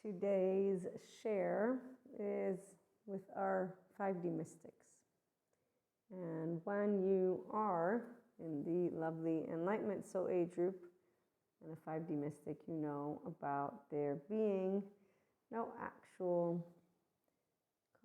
Today's share is with our 5D mystics. And when you are in the lovely Enlightenment Soul Age group and a 5D mystic, you know about there being no actual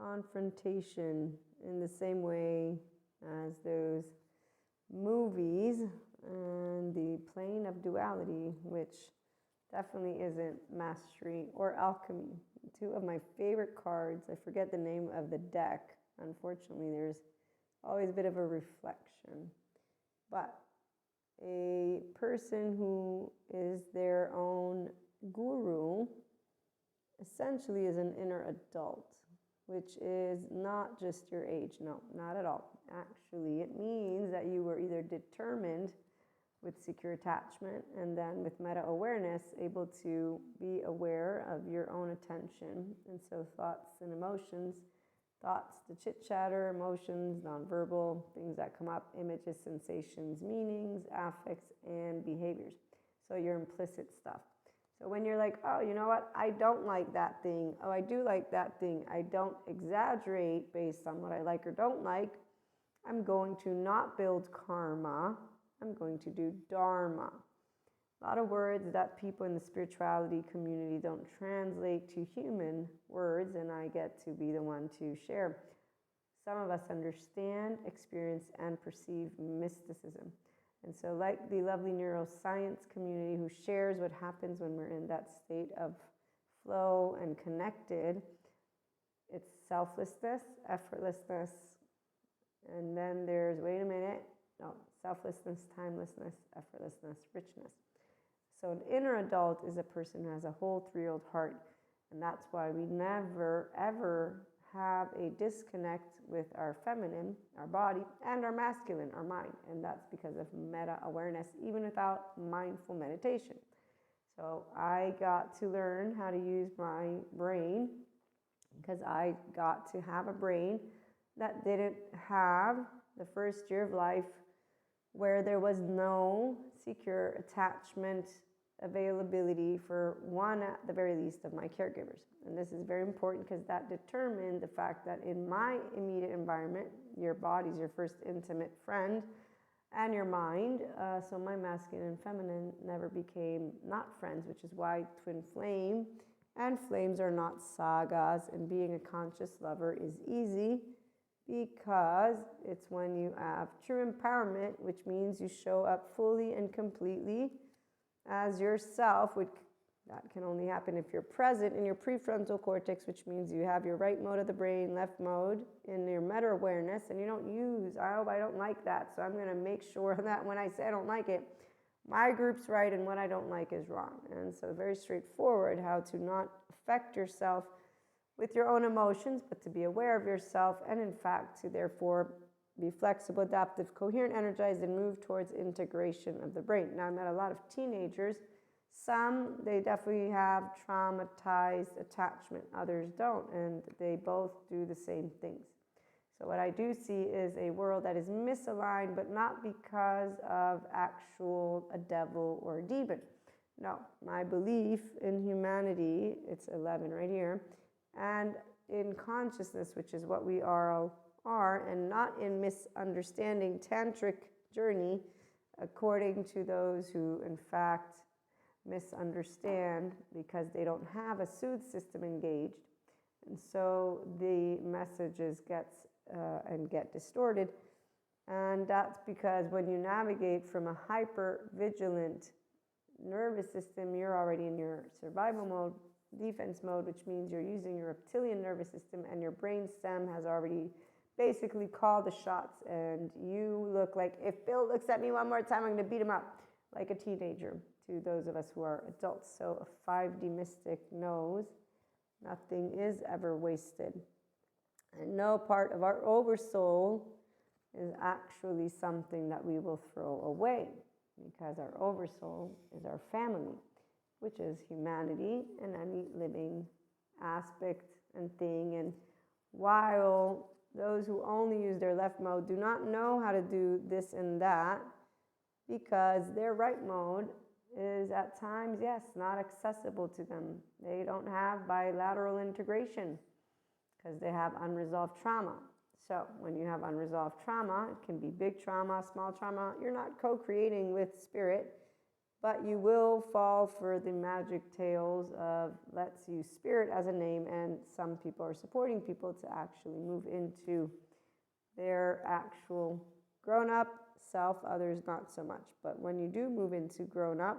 confrontation in the same way as those movies and the plane of duality, which definitely isn't mastery or alchemy. Two of my favorite cards, I forget the name of the deck. Unfortunately, there's always a bit of a reflection. But a person who is their own guru essentially is an inner adult, which is not just your age. No, not at all. Actually, it means that you were either determined with secure attachment and then with meta-awareness able to be aware of your own attention. And so thoughts and emotions, thoughts, the chit-chatter, emotions, nonverbal, things that come up, images, sensations, meanings, affects, and behaviors. So your implicit stuff. So when you're like, oh, you know what, I don't like that thing. Oh, I do like that thing. I don't exaggerate based on what I like or don't like. I'm going to not build karma. I'm going to do dharma. A lot of words that people in the spirituality community don't translate to human words, and I get to be the one to share. Some of us understand, experience, and perceive mysticism. And so like the lovely neuroscience community who shares what happens when we're in that state of flow and connected, it's selflessness, effortlessness, and then there's, wait a minute, no, selflessness, timelessness, effortlessness, richness. So an inner adult is a person who has a whole 3-year-old heart. And that's why we never, ever have a disconnect with our feminine, our body, and our masculine, our mind. And that's because of meta-awareness, even without mindful meditation. So I got to learn how to use my brain because I got to have a brain that didn't have the first year of life where there was no secure attachment availability for one, at the very least, of my caregivers. And this is very important because that determined the fact that in my immediate environment, your body's your first intimate friend and your mind. So my masculine and feminine never became not friends, which is why twin flame and flames are not sagas, and being a conscious lover is easy. Because it's when you have true empowerment, which means you show up fully and completely as yourself, which that can only happen if you're present in your prefrontal cortex, which means you have your right mode of the brain, left mode in your meta-awareness, and you don't use, I don't like that, so I'm going to make sure that when I say I don't like it, my group's right and what I don't like is wrong. And so very straightforward how to not affect yourself with your own emotions, but to be aware of yourself and in fact to therefore be flexible, adaptive, coherent, energized, and move towards integration of the brain. Now I met a lot of teenagers. Some, they definitely have traumatized attachment, others don't, and they both do the same things. So what I do see is a world that is misaligned, but not because of actual a devil or a demon. No, my belief in humanity, it's 11 right here, and in consciousness, which is what we are, and not in misunderstanding tantric journey, according to those who, in fact, misunderstand because they don't have a soothe system engaged. And so the messages get distorted. And that's because when you navigate from a hyper-vigilant nervous system, you're already in your survival mode, defense mode, which means you're using your reptilian nervous system and your brain stem has already basically called the shots, and you look like, if Bill looks at me one more time, I'm going to beat him up like a teenager to those of us who are adults. So a 5D mystic knows nothing is ever wasted. And no part of our oversoul is actually something that we will throw away, because our oversoul is our family, which is humanity and any living aspect and thing. And while those who only use their left mode do not know how to do this and that, because their right mode is at times, yes, not accessible to them. They don't have bilateral integration because they have unresolved trauma. So when you have unresolved trauma, it can be big trauma, small trauma. You're not co-creating with spirit, but you will fall for the magic tales of, let's use spirit as a name, and some people are supporting people to actually move into their actual grown-up self, others not so much. But when you do move into grown-up,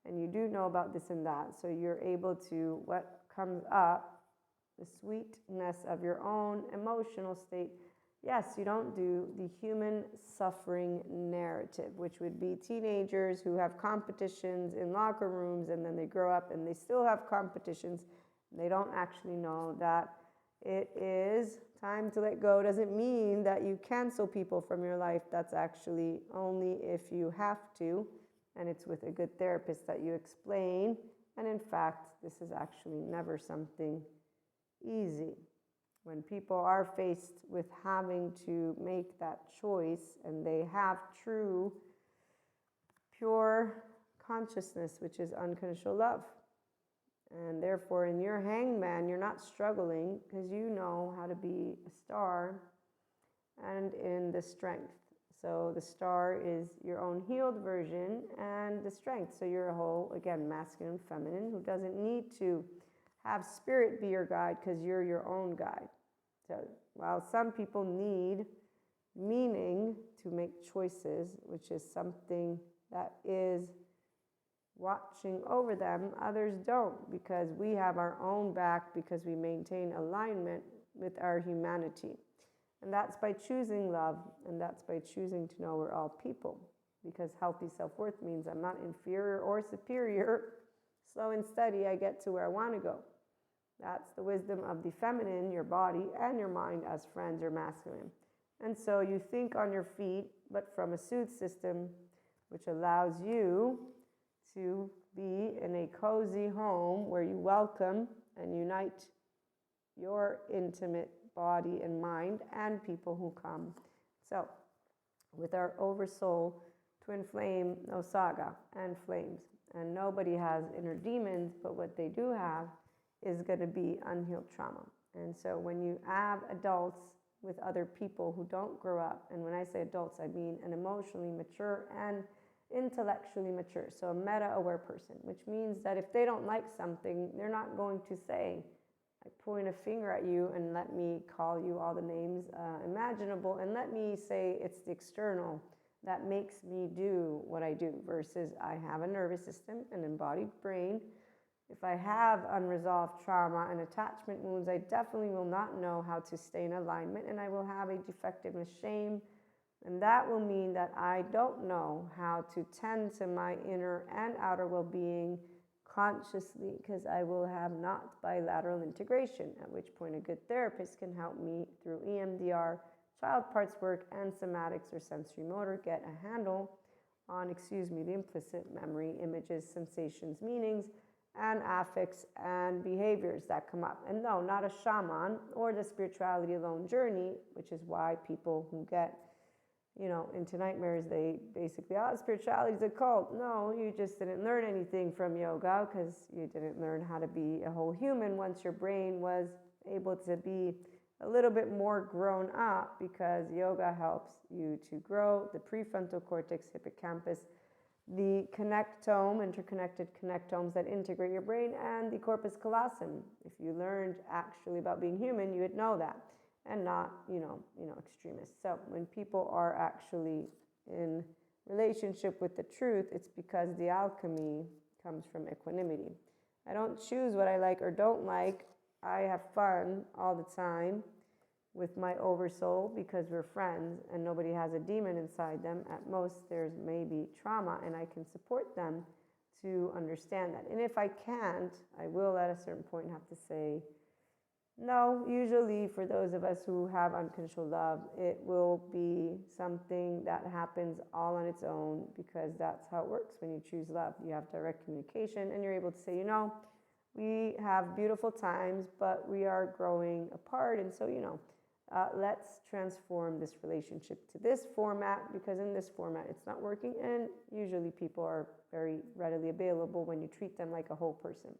and you do know about this and that, so you're able to, what comes up, the sweetness of your own emotional state. Yes, you don't do the human suffering narrative, which would be teenagers who have competitions in locker rooms, and then they grow up and they still have competitions. They don't actually know that it is time to let go. Doesn't mean that you cancel people from your life. That's actually only if you have to, and it's with a good therapist that you explain. And in fact, this is actually never something easy. When people are faced with having to make that choice and they have true, pure consciousness, which is unconditional love. And therefore, in your hangman, you're not struggling because you know how to be a star and in the strength. So the star is your own healed version and the strength. So you're a whole, again, masculine, feminine, who doesn't need to have spirit be your guide because you're your own guide. So while some people need meaning to make choices, which is something that is watching over them, others don't, because we have our own back, because we maintain alignment with our humanity. And that's by choosing love, and that's by choosing to know we're all people, because healthy self-worth means I'm not inferior or superior. Slow and steady, I get to where I want to go. That's the wisdom of the feminine, your body and your mind as friends or masculine. And so you think on your feet, but from a soothe system, which allows you to be in a cozy home where you welcome and unite your intimate body and mind and people who come. So with our oversoul, twin flame, no saga and flames. And nobody has inner demons, but what they do have is going to be unhealed trauma. And so when you have adults with other people who don't grow up, and when I say adults, I mean an emotionally mature and intellectually mature, so a meta-aware person, which means that if they don't like something, they're not going to say, I point a finger at you and let me call you all the names imaginable, and let me say it's the external that makes me do what I do, versus I have a nervous system, an embodied brain. If I have unresolved trauma and attachment wounds, I definitely will not know how to stay in alignment, and I will have a defectiveness shame. And that will mean that I don't know how to tend to my inner and outer well-being consciously, because I will have not bilateral integration, at which point a good therapist can help me through EMDR, child parts work, and somatics or sensory motor get a handle on, the implicit memory, images, sensations, meanings, and affects and behaviors that come up. And no, not a shaman or the spirituality alone journey, which is why people who get, into nightmares, they basically, spirituality is a cult. No, you just didn't learn anything from yoga, because you didn't learn how to be a whole human once your brain was able to be a little bit more grown up, because yoga helps you to grow the prefrontal cortex, hippocampus, the connectome, interconnected connectomes that integrate your brain, and the corpus callosum. If you learned actually about being human, you would know that, and not, extremists. So when people are actually in relationship with the truth, it's because the alchemy comes from equanimity. I don't choose what I like or don't like. I have fun all the time with my oversoul, because we're friends and nobody has a demon inside them. At most, there's maybe trauma, and I can support them to understand that. And if I can't, I will at a certain point have to say, no. Usually for those of us who have unconditional love, it will be something that happens all on its own, because that's how it works when you choose love. You have direct communication, and you're able to say, we have beautiful times, but we are growing apart. And so, let's transform this relationship to this format, because in this format it's not working, and usually people are very readily available when you treat them like a whole person.